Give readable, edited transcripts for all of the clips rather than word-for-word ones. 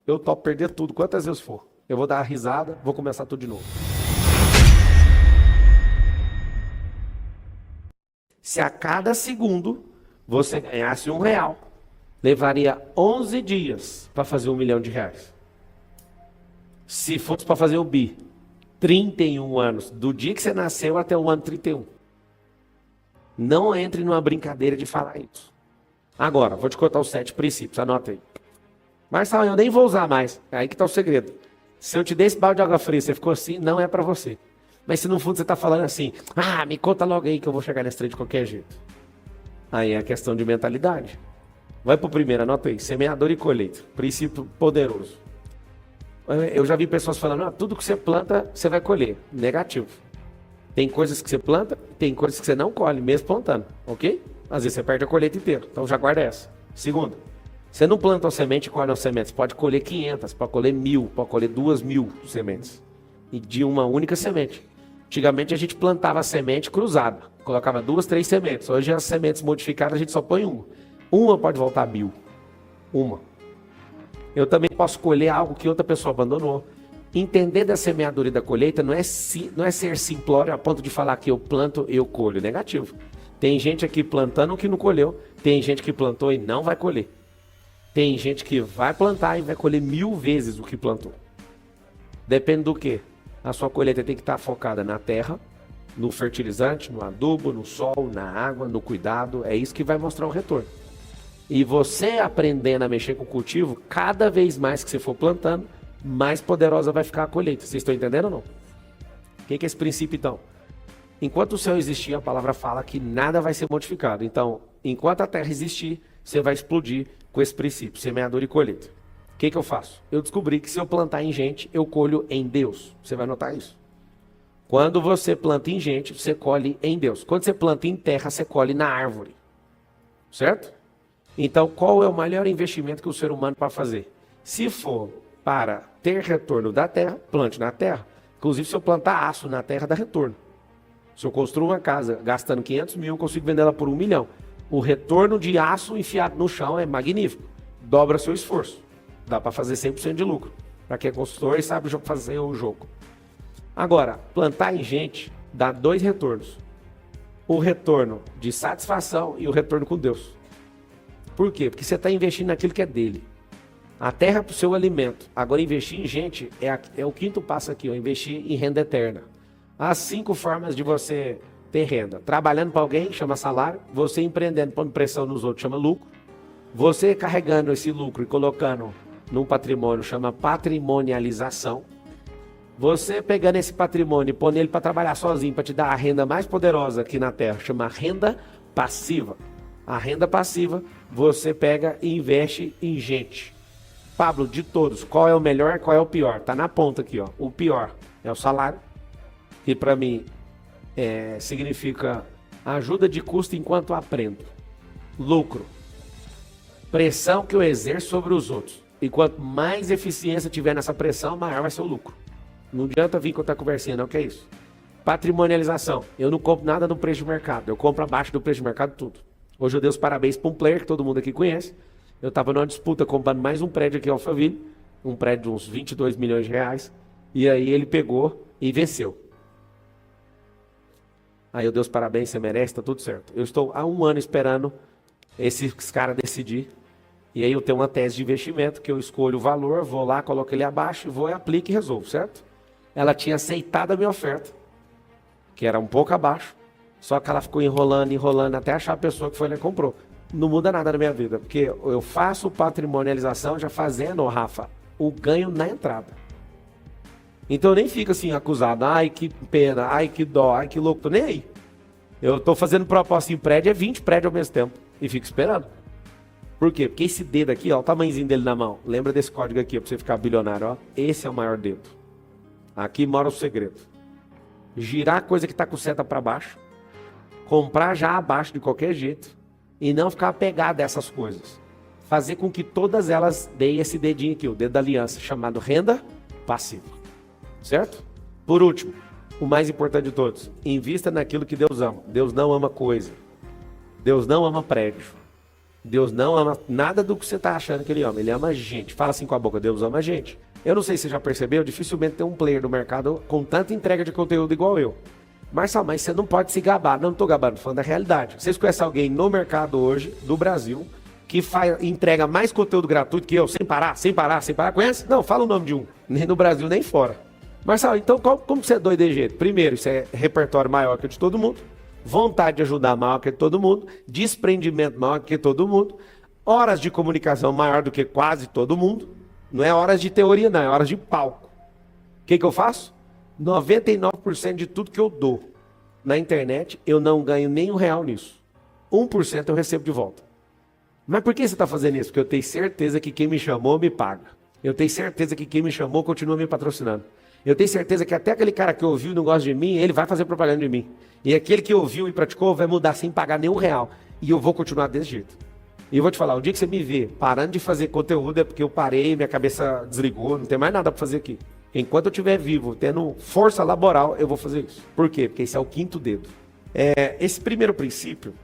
Eu topo perder tudo, quantas vezes for. Eu vou dar a risada, vou começar tudo de novo. Se a cada segundo você ganhasse R$ 1, levaria 11 dias para fazer R$ 1.000.000. Se fosse para fazer o bi, 31 anos, do dia que você nasceu até o ano 31. Não entre numa brincadeira de falar isso. Agora, vou te contar os 7 princípios, anota aí. Marçal, eu nem vou usar mais. É aí que está o segredo. Se eu te der esse balde de água fria, você ficou assim, não é para você. Mas se no fundo você está falando assim, me conta logo aí que eu vou chegar nesse trem de qualquer jeito. Aí é a questão de mentalidade. Vai pro primeiro, anota aí. Semeador e colheita. Princípio poderoso. Eu já vi pessoas falando, tudo que você planta, você vai colher. Negativo. Tem coisas que você planta, tem coisas que você não colhe, mesmo plantando. Ok? Às vezes você perde a colheita inteira. Então já guarda essa. Segundo, você não planta uma semente e colhe uma semente. Você pode colher 500, pode colher 1.000, pode colher 2.000 sementes. E de uma única semente. Antigamente a gente plantava a semente cruzada. Colocava 2, 3 sementes. Hoje as sementes modificadas a gente só põe uma. Uma pode voltar a 1.000. Uma. Eu também posso colher algo que outra pessoa abandonou. Entender da semeadura e da colheita não é ser simplório a ponto de falar que eu planto, eu colho. Negativo. Tem gente aqui plantando que não colheu. Tem gente que plantou e não vai colher. Tem gente que vai plantar e vai colher 1.000 vezes o que plantou. Depende do quê? A sua colheita tem que estar focada na terra, no fertilizante, no adubo, no sol, na água, no cuidado. É isso que vai mostrar o retorno. E você aprendendo a mexer com o cultivo, cada vez mais que você for plantando, mais poderosa vai ficar a colheita. Vocês estão entendendo ou não? O que é esse princípio então? Enquanto o céu existir, a palavra fala que nada vai ser modificado. Então, enquanto a terra existir, você vai explodir com esse princípio, semeadura e colheita. O que eu faço? Eu descobri que se eu plantar em gente, eu colho em Deus. Você vai notar isso. Quando você planta em gente, você colhe em Deus. Quando você planta em terra, você colhe na árvore. Certo? Então, qual é o maior investimento que o ser humano pode fazer? Se for para ter retorno da terra, plante na terra. Inclusive, se eu plantar aço na terra, dá retorno. Se eu construo uma casa gastando 500 mil, eu consigo vender ela por 1 milhão. O retorno de aço enfiado no chão é magnífico. Dobra seu esforço. Dá para fazer 100% de lucro. Para quem é consultor e sabe fazer o jogo. Agora, plantar em gente dá 2 retornos. O retorno de satisfação e o retorno com Deus. Por quê? Porque você está investindo naquilo que é dele. A terra é para o seu alimento. Agora, investir em gente é o 5º passo aqui. Investir em renda eterna. Há 5 formas de você ter renda. Trabalhando para alguém, chama salário. Você empreendendo, pondo pressão nos outros, chama lucro. Você carregando esse lucro e colocando num patrimônio, chama patrimonialização. Você pegando esse patrimônio e pondo ele para trabalhar sozinho, para te dar a renda mais poderosa aqui na terra, chama renda passiva. A renda passiva, você pega e investe em gente. Pablo, de todos, qual é o melhor, qual é o pior? Tá na ponta aqui, ó. O pior é o salário, que para mim significa ajuda de custo enquanto aprendo. Lucro. Pressão que eu exerço sobre os outros. E quanto mais eficiência tiver nessa pressão, maior vai ser o lucro. Não adianta vir contar conversinha, não, que é isso. Patrimonialização. Eu não compro nada no preço de mercado. Eu compro abaixo do preço de mercado tudo. Hoje eu dei os parabéns para um player que todo mundo aqui conhece. Eu estava numa disputa comprando mais um prédio aqui em Alphaville. Um prédio de uns 22 milhões de reais. E aí ele pegou e venceu. Aí eu dei os parabéns, você merece, tá tudo certo. Eu estou há 1 ano esperando esses caras decidir. E aí eu tenho uma tese de investimento que eu escolho o valor, vou lá, coloco ele abaixo, vou e aplico e resolvo, certo? Ela tinha aceitado a minha oferta, que era um pouco abaixo, só que ela ficou enrolando até achar a pessoa que foi lá e comprou. Não muda nada na minha vida, porque eu faço patrimonialização já fazendo, Rafa, o ganho na entrada. Então eu nem fico assim acusado, ai que pena, ai que dó, ai que louco, tô nem aí. Eu tô fazendo proposta em prédio, é 20 prédios ao mesmo tempo, e fico esperando. Por quê? Porque esse dedo aqui, ó, o tamanhozinho dele na mão, lembra desse código aqui, pra você ficar bilionário, ó, esse é o maior dedo. Aqui mora o segredo. Girar a coisa que tá com seta para baixo, comprar já abaixo de qualquer jeito, e não ficar apegado a essas coisas. Fazer com que todas elas deem esse dedinho aqui, o dedo da aliança, chamado renda passiva. Certo? Por último, o mais importante de todos, invista naquilo que Deus ama. Deus não ama coisa. Deus não ama prédio. Deus não ama nada do que você está achando que ele ama. Ele ama a gente. Fala assim com a boca, Deus ama a gente. Eu não sei se você já percebeu, dificilmente tem um player no mercado com tanta entrega de conteúdo igual eu. Marcelo, mas você não pode se gabar. Não estou gabando, falando da realidade. Vocês conhecem alguém no mercado hoje, do Brasil, que entrega mais conteúdo gratuito que eu, sem parar? Conhece? Não, fala o nome de um. Nem no Brasil, nem fora. Marcelo, então como você é doido de jeito? Primeiro, isso é repertório maior que o de todo mundo. Vontade de ajudar maior que todo mundo. Desprendimento maior que todo mundo. Horas de comunicação maior do que quase todo mundo. Não é horas de teoria, não. É horas de palco. O que eu faço? 99% de tudo que eu dou na internet, eu não ganho nem R$1 nisso. 1% eu recebo de volta. Mas por que você está fazendo isso? Porque eu tenho certeza que quem me chamou me paga. Eu tenho certeza que quem me chamou continua me patrocinando. Eu tenho certeza que até aquele cara que ouviu e não gosta de mim, ele vai fazer propaganda de mim. E aquele que ouviu e praticou vai mudar sem pagar nenhum real. E eu vou continuar desse jeito. E eu vou te falar, o dia que você me vê parando de fazer conteúdo é porque eu parei, minha cabeça desligou, não tem mais nada para fazer aqui. Enquanto eu estiver vivo, tendo força laboral, eu vou fazer isso. Por quê? Porque esse é o quinto dedo. Esse primeiro princípio,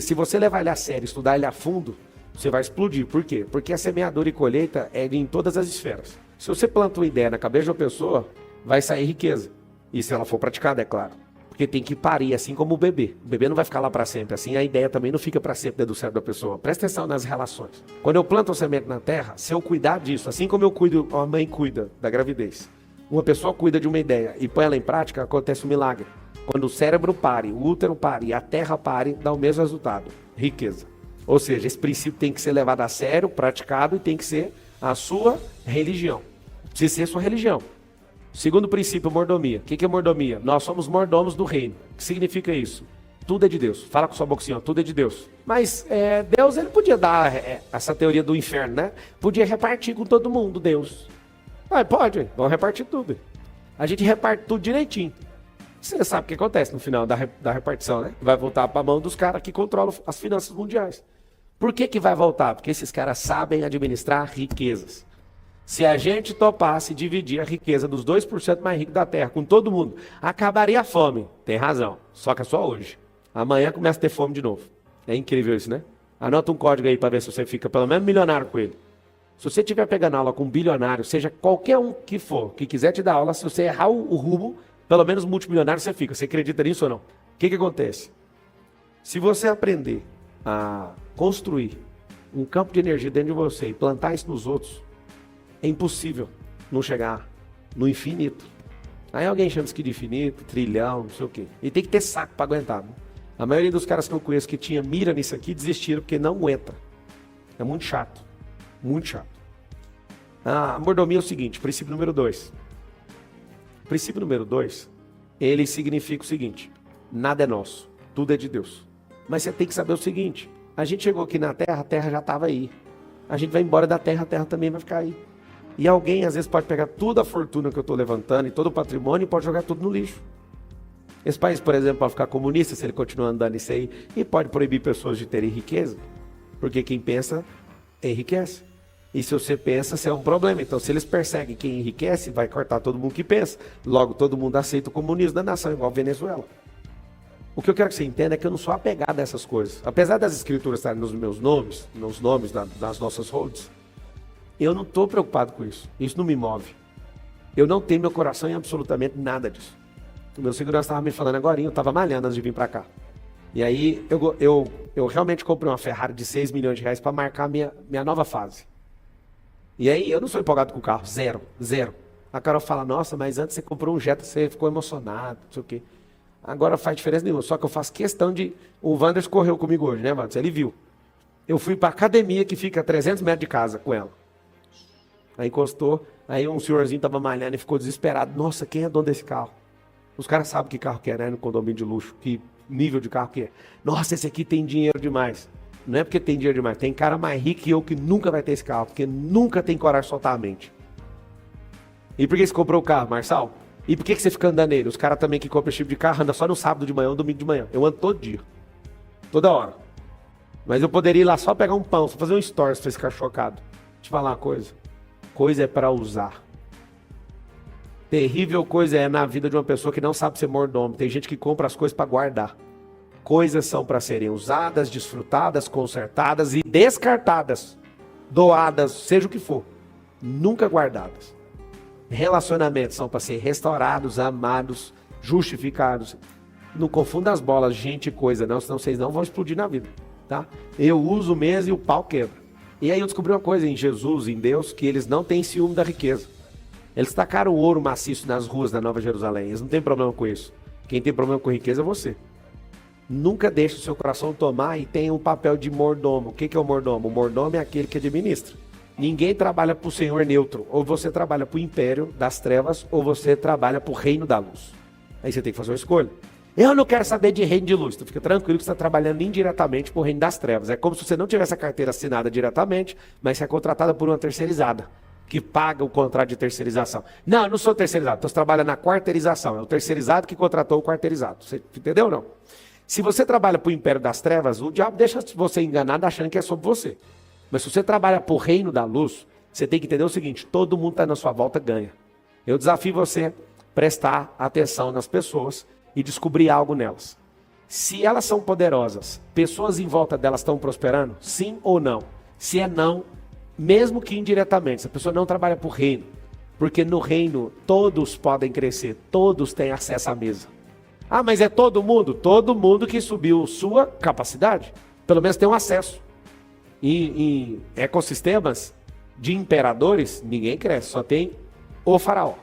se você levar ele a sério, estudar ele a fundo, você vai explodir. Por quê? Porque a semeadura e colheita é em todas as esferas. Se você planta uma ideia na cabeça de uma pessoa, vai sair riqueza. E se ela for praticada, é claro. Porque tem que parir, assim como o bebê. O bebê não vai ficar lá para sempre. Assim, a ideia também não fica para sempre dentro do cérebro da pessoa. Presta atenção nas relações. Quando eu planto uma semente na terra, se eu cuidar disso, assim como a mãe cuida da gravidez, uma pessoa cuida de uma ideia e põe ela em prática, acontece um milagre. Quando o cérebro pare, o útero pare e a terra pare, dá o mesmo resultado. Riqueza. Ou seja, esse princípio tem que ser levado a sério, praticado e tem que ser a sua religião. Precisa ser a sua religião. Segundo princípio, mordomia. O que é mordomia? Nós somos mordomos do reino. O que significa isso? Tudo é de Deus. Fala com sua boca assim, ó, tudo é de Deus. Mas Deus, ele podia dar essa teoria do inferno, né? Podia repartir com todo mundo, Deus. Pode, vamos repartir tudo. A gente reparte tudo direitinho. Você sabe o que acontece no final da repartição, né? Vai voltar para a mão dos caras que controlam as finanças mundiais. Por que vai voltar? Porque esses caras sabem administrar riquezas. Se a gente topasse dividir a riqueza dos 2% mais ricos da Terra com todo mundo, acabaria a fome. Tem razão, só que é só hoje. Amanhã começa a ter fome de novo. É incrível isso, né? Anota um código aí para ver se você fica pelo menos milionário com ele. Se você estiver pegando aula com um bilionário, seja qualquer um que for, que quiser te dar aula, se você errar o rumo, pelo menos multimilionário você fica. Você acredita nisso ou não? O que acontece? Se você aprender a construir um campo de energia dentro de você e plantar isso nos outros, é impossível não chegar no infinito. Aí alguém chama isso aqui de infinito, trilhão, não sei o quê. E tem que ter saco para aguentar. Né? A maioria dos caras que eu conheço que tinha mira nisso aqui desistiram porque não aguenta. É muito chato. Muito chato. A mordomia é o seguinte, princípio número 2. Princípio número 2, ele significa o seguinte: nada é nosso, tudo é de Deus. Mas você tem que saber o seguinte: a gente chegou aqui na Terra, a Terra já estava aí. A gente vai embora da Terra, a Terra também vai ficar aí. E alguém às vezes pode pegar toda a fortuna que eu estou levantando e todo o patrimônio e pode jogar tudo no lixo. Esse país, por exemplo, pode ficar comunista se ele continuar andando isso aí e pode proibir pessoas de terem riqueza, porque quem pensa enriquece. E se você pensa, você é um problema. Então, se eles perseguem quem enriquece, vai cortar todo mundo que pensa. Logo, todo mundo aceita o comunismo da nação, igual a Venezuela. O que eu quero que você entenda é que eu não sou apegado a essas coisas. Apesar das escrituras estarem nos meus nomes, nos nomes das nossas holds, eu não estou preocupado com isso. Isso não me move. Eu não tenho meu coração em absolutamente nada disso. O meu segurança estava me falando agora, eu estava malhando antes de vir para cá. E aí eu realmente comprei uma Ferrari de 6 milhões de reais para marcar minha nova fase. E aí eu não sou empolgado com o carro, zero. A Carol fala, nossa, mas antes você comprou um Jetta, você ficou emocionado, não sei o quê. Agora faz diferença nenhuma, só que eu faço questão de... O Wanders correu comigo hoje, né, Wanders? Ele viu. Eu fui para a academia que fica a 300 metros de casa com ela. Aí encostou, aí um senhorzinho tava malhando e ficou desesperado. Nossa, quem é dono desse carro? Os caras sabem que carro que é, né? No condomínio de luxo, que nível de carro que é. Nossa, esse aqui tem dinheiro demais. Não é porque tem dinheiro demais, tem cara mais rico que eu que nunca vai ter esse carro, porque nunca tem coragem de soltar a mente. E por que você comprou o carro, Marçal? E por que você fica andando nele? Os caras também que compram esse tipo de carro andam só no sábado de manhã ou domingo de manhã. Eu ando todo dia. Toda hora. Mas eu poderia ir lá só pegar um pão, só fazer um stories pra ficar chocado. Deixa eu falar uma coisa. Coisa é para usar. Terrível coisa é na vida de uma pessoa que não sabe ser mordomo. Tem gente que compra as coisas para guardar. Coisas são para serem usadas, desfrutadas, consertadas e descartadas, doadas, seja o que for, nunca guardadas. Relacionamentos são para ser restaurados, amados, justificados. Não confunda as bolas, gente e coisa, não, senão vocês não vão explodir na vida, tá? Eu uso mesmo e o pau quebra. E aí eu descobri uma coisa em Jesus, em Deus, que eles não têm ciúme da riqueza. Eles tacaram ouro maciço nas ruas da Nova Jerusalém, eles não têm problema com isso. Quem tem problema com riqueza é você. Nunca deixe o seu coração tomar e tenha um papel de mordomo. O que é o mordomo? O mordomo é aquele que administra. Ninguém trabalha para o Senhor neutro. Ou você trabalha para o império das trevas, ou você trabalha para o reino da luz. Aí você tem que fazer uma escolha. Eu não quero saber de reino de luz. Então fica tranquilo que você está trabalhando indiretamente para o reino das trevas. É como se você não tivesse a carteira assinada diretamente, mas você é contratada por uma terceirizada, que paga o contrato de terceirização. Não, eu não sou terceirizado. Então você trabalha na quarteirização. É o terceirizado que contratou o quarteirizado. Você entendeu ou não? Se você trabalha para o império das trevas, o diabo deixa você enganado achando que é sobre você. Mas se você trabalha para o reino da luz, você tem que entender o seguinte: todo mundo está na sua volta ganha. Eu desafio você a prestar atenção nas pessoas e descobrir algo nelas. Se elas são poderosas, pessoas em volta delas estão prosperando? Sim ou não? Se é não, mesmo que indiretamente, se a pessoa não trabalha para o reino, porque no reino todos podem crescer, todos têm acesso à mesa. Ah, mas é todo mundo? Todo mundo que subiu sua capacidade, pelo menos tem um acesso. Em ecossistemas de imperadores, ninguém cresce, só tem o faraó.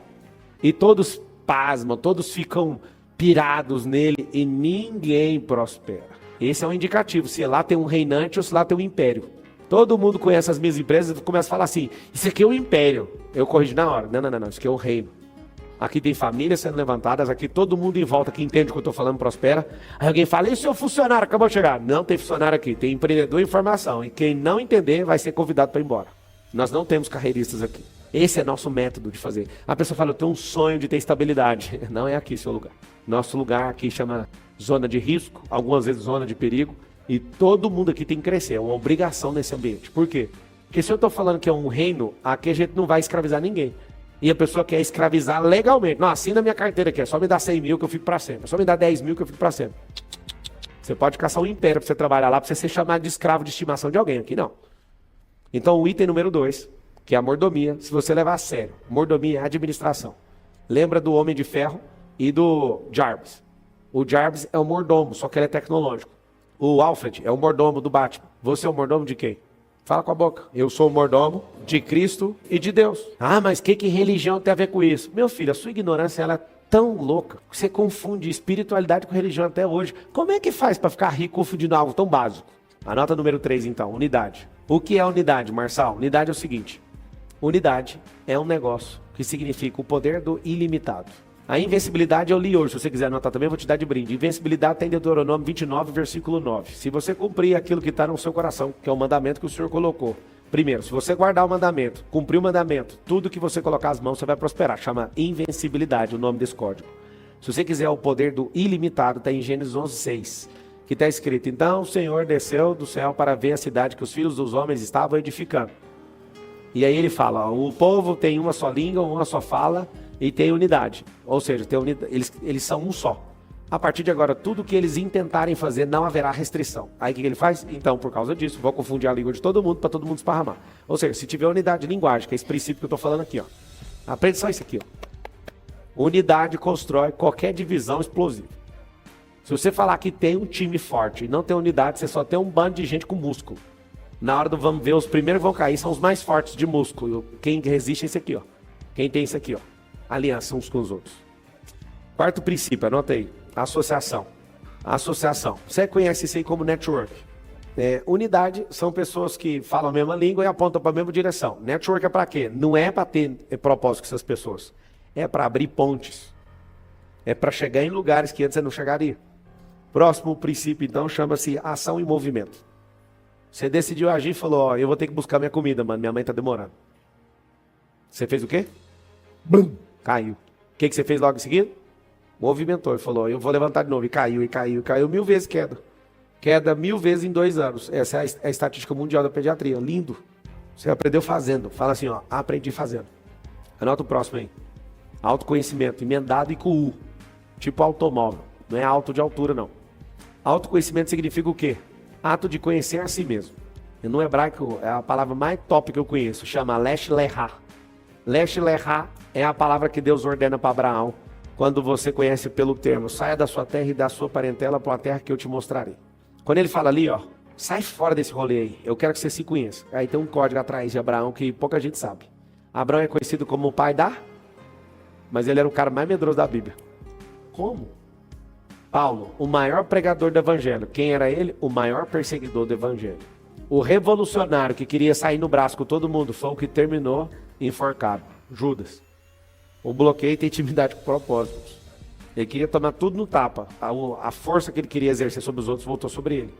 E todos pasmam, todos ficam pirados nele e ninguém prospera. Esse é um indicativo, se lá tem um reinante ou se lá tem um império. Todo mundo conhece as minhas empresas e começa a falar assim: isso aqui é um império. Eu corrijo na hora: não, isso aqui é um reino. Aqui tem famílias sendo levantadas, aqui todo mundo em volta que entende o que eu estou falando prospera. Aí alguém fala: e o seu funcionário acabou de chegar? Não tem funcionário aqui, tem empreendedor e informação. E quem não entender vai ser convidado para ir embora. Nós não temos carreiristas aqui. Esse é nosso método de fazer. A pessoa fala: eu tenho um sonho de ter estabilidade. Não é aqui seu lugar. Nosso lugar aqui chama zona de risco, algumas vezes zona de perigo. E todo mundo aqui tem que crescer, é uma obrigação nesse ambiente. Por quê? Porque se eu estou falando que é um reino, aqui a gente não vai escravizar ninguém. E a pessoa quer escravizar legalmente. Não, assina minha carteira aqui, é só me dar 100 mil que eu fico para sempre. É só me dar 10 mil que eu fico para sempre. Você pode caçar um império para você trabalhar lá, para você ser chamado de escravo de estimação de alguém. Aqui não. Então o item número 2, que é a mordomia, se você levar a sério. Mordomia é administração. Lembra do Homem de Ferro e do Jarvis. O Jarvis é o mordomo, só que ele é tecnológico. O Alfred é o mordomo do Batman. Você é o mordomo de quem? Fala com a boca. Eu sou o mordomo de Cristo e de Deus. Ah, mas que religião tem a ver com isso? Meu filho, a sua ignorância ela é tão louca que você confunde espiritualidade com religião até hoje. Como é que faz para ficar rico confundindo algo tão básico? Anota número 3 então, unidade. O que é unidade, Marçal? Unidade é o seguinte: unidade é um negócio que significa o poder do ilimitado. A invencibilidade eu li hoje, se você quiser anotar também, eu vou te dar de brinde. Invencibilidade tem Deuteronômio 29, versículo 9. Se você cumprir aquilo que está no seu coração, que é o mandamento que o Senhor colocou. Primeiro, se você guardar o mandamento, cumprir o mandamento, tudo que você colocar as mãos, você vai prosperar. Chama invencibilidade o nome desse código. Se você quiser o poder do ilimitado, está em Gênesis 11:6, que está escrito: então o Senhor desceu do céu para ver a cidade que os filhos dos homens estavam edificando. E aí ele fala: o povo tem uma só língua, uma só fala, e tem unidade, ou seja, tem unidade, eles são um só. A partir de agora, tudo que eles intentarem fazer, não haverá restrição. Aí o que ele faz? Então, por causa disso, vou confundir a língua de todo mundo para todo mundo esparramar. Ou seja, se tiver unidade de linguagem, que é esse princípio que eu estou falando aqui, ó. Aprende só isso aqui, ó. Unidade constrói qualquer divisão explosiva. Se você falar que tem um time forte e não tem unidade, você só tem um bando de gente com músculo. Na hora do vamos ver, os primeiros que vão cair são os mais fortes de músculo. Quem resiste é esse aqui, ó. Quem tem isso aqui, ó. Aliança uns com os outros. Quarto princípio, anota aí. Associação. Associação. Você conhece isso aí como network. Unidade são pessoas que falam a mesma língua e apontam para a mesma direção. Network é para quê? Não é para ter propósito com essas pessoas. É para abrir pontes. É para chegar em lugares que antes você não chegaria. Próximo princípio, então, chama-se ação e movimento. Você decidiu agir e falou: ó, eu vou ter que buscar minha comida, mano. Minha mãe tá demorando. Você fez o quê? Bum! Caiu. O que você fez logo em seguida? Movimentou e falou: eu vou levantar de novo. E caiu, e caiu, e caiu. 1000 vezes queda. Queda 1000 vezes em 2 anos. Essa é a estatística mundial da pediatria. Lindo. Você aprendeu fazendo. Fala assim, ó: aprendi fazendo. Anota o próximo aí. Autoconhecimento, emendado e com U. Tipo automóvel. Não é alto de altura, não. Autoconhecimento significa o quê? Ato de conhecer a si mesmo. E no hebraico é a palavra mais top que eu conheço, chama Lesh Lehá. Lesh Lehá é a palavra que Deus ordena para Abraão, quando você conhece pelo termo, saia da sua terra e da sua parentela para uma terra que eu te mostrarei. Quando ele fala ali, ó, sai fora desse rolê aí, eu quero que você se conheça. Aí tem um código atrás de Abraão que pouca gente sabe. Abraão é conhecido como o pai da... Mas ele era o cara mais medroso da Bíblia. Como? Paulo, o maior pregador do evangelho. Quem era ele? O maior perseguidor do evangelho. O revolucionário que queria sair no braço com todo mundo foi o que terminou enforcado. Judas. O bloqueio tem intimidade com propósitos. Ele queria tomar tudo no tapa. A força que ele queria exercer sobre os outros voltou sobre ele.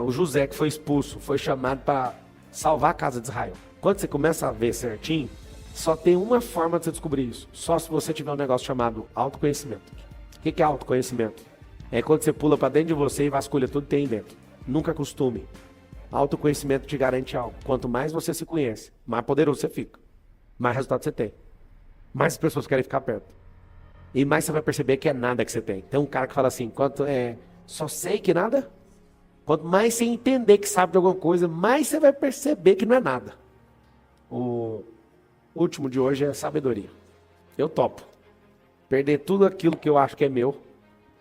O José, que foi expulso, foi chamado para salvar a casa de Israel. Quando você começa a ver certinho, só tem uma forma de você descobrir isso. Só se você tiver um negócio chamado autoconhecimento. O que é autoconhecimento? É quando você pula para dentro de você e vasculha tudo que tem dentro. Nunca costume. Autoconhecimento te garante algo. Quanto mais você se conhece, mais poderoso você fica. Mais resultado você tem. Mais pessoas querem ficar perto. E mais você vai perceber que é nada que você tem. Tem um cara que fala assim, só sei que nada. Quanto mais você entender que sabe de alguma coisa, mais você vai perceber que não é nada. O último de hoje é sabedoria. Eu topo. Perder tudo aquilo que eu acho que é meu,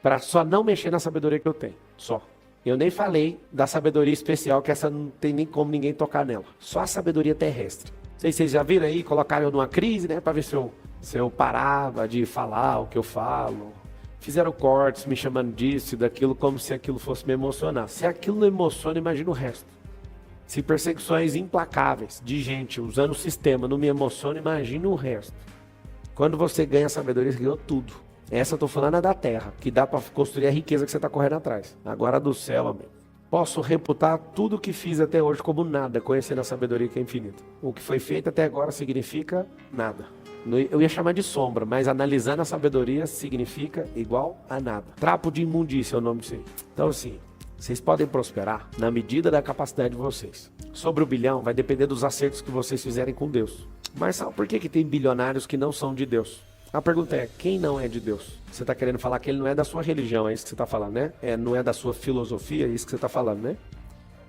para só não mexer na sabedoria que eu tenho. Só. Eu nem falei da sabedoria especial, que essa não tem nem como ninguém tocar nela. Só a sabedoria terrestre. Não sei se vocês já viram aí, colocaram eu numa crise, né? Para ver se eu parava de falar o que eu falo. Fizeram cortes me chamando disso e daquilo, como se aquilo fosse me emocionar. Se aquilo não emociona, imagina o resto. Se perseguições implacáveis de gente usando o sistema não me emociona, imagina o resto. Quando você ganha sabedoria, você ganhou tudo. Essa eu tô falando é da terra, que dá para construir a riqueza que você está correndo atrás. Agora do céu, amigo. Posso reputar tudo o que fiz até hoje como nada, conhecendo a sabedoria que é infinita. O que foi feito até agora significa nada. Eu ia chamar de sombra, mas analisando a sabedoria significa igual a nada. Trapo de imundícia é o nome disso aí. Então assim, vocês podem prosperar na medida da capacidade de vocês. Sobre o bilhão vai depender dos acertos que vocês fizerem com Deus. Mas sabe por que tem bilionários que não são de Deus? A pergunta é, quem não é de Deus? Você está querendo falar que ele não é da sua religião, é isso que você está falando, né? Não é da sua filosofia, é isso que você está falando, né?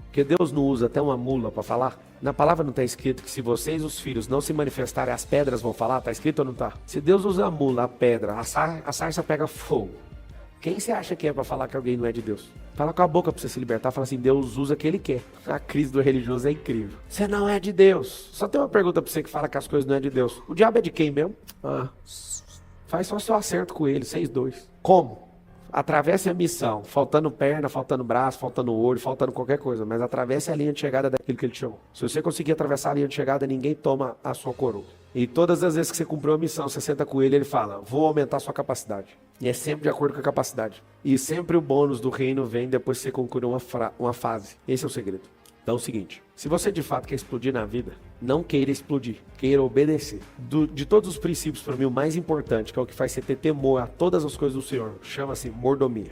Porque Deus não usa até uma mula para falar. Na palavra não está escrito que se vocês, os filhos, não se manifestarem, as pedras vão falar? Está escrito ou não está? Se Deus usa a mula, a pedra, a sarça pega fogo. Quem você acha que é para falar que alguém não é de Deus? Fala com a boca para você se libertar, fala assim, Deus usa o que Ele quer. A crise do religioso é incrível. Você não é de Deus. Só tem uma pergunta para você que fala que as coisas não é de Deus. O diabo é de quem mesmo? Faz só seu acerto com ele, 6-2. Como? Atravesse a missão, faltando perna, faltando braço, faltando olho, faltando qualquer coisa, mas atravesse a linha de chegada daquilo que ele te chamou. Se você conseguir atravessar a linha de chegada, ninguém toma a sua coroa. E todas as vezes que você cumpriu a missão, você senta com ele, ele fala, vou aumentar a sua capacidade. E é sempre de acordo com a capacidade. E sempre o bônus do reino vem depois que você concluiu uma fase. Esse é o segredo. Então é o seguinte, se você de fato quer explodir na vida, não queira explodir, queira obedecer. De todos os princípios, para mim, o mais importante, que é o que faz você ter temor a todas as coisas do Senhor, chama-se mordomia.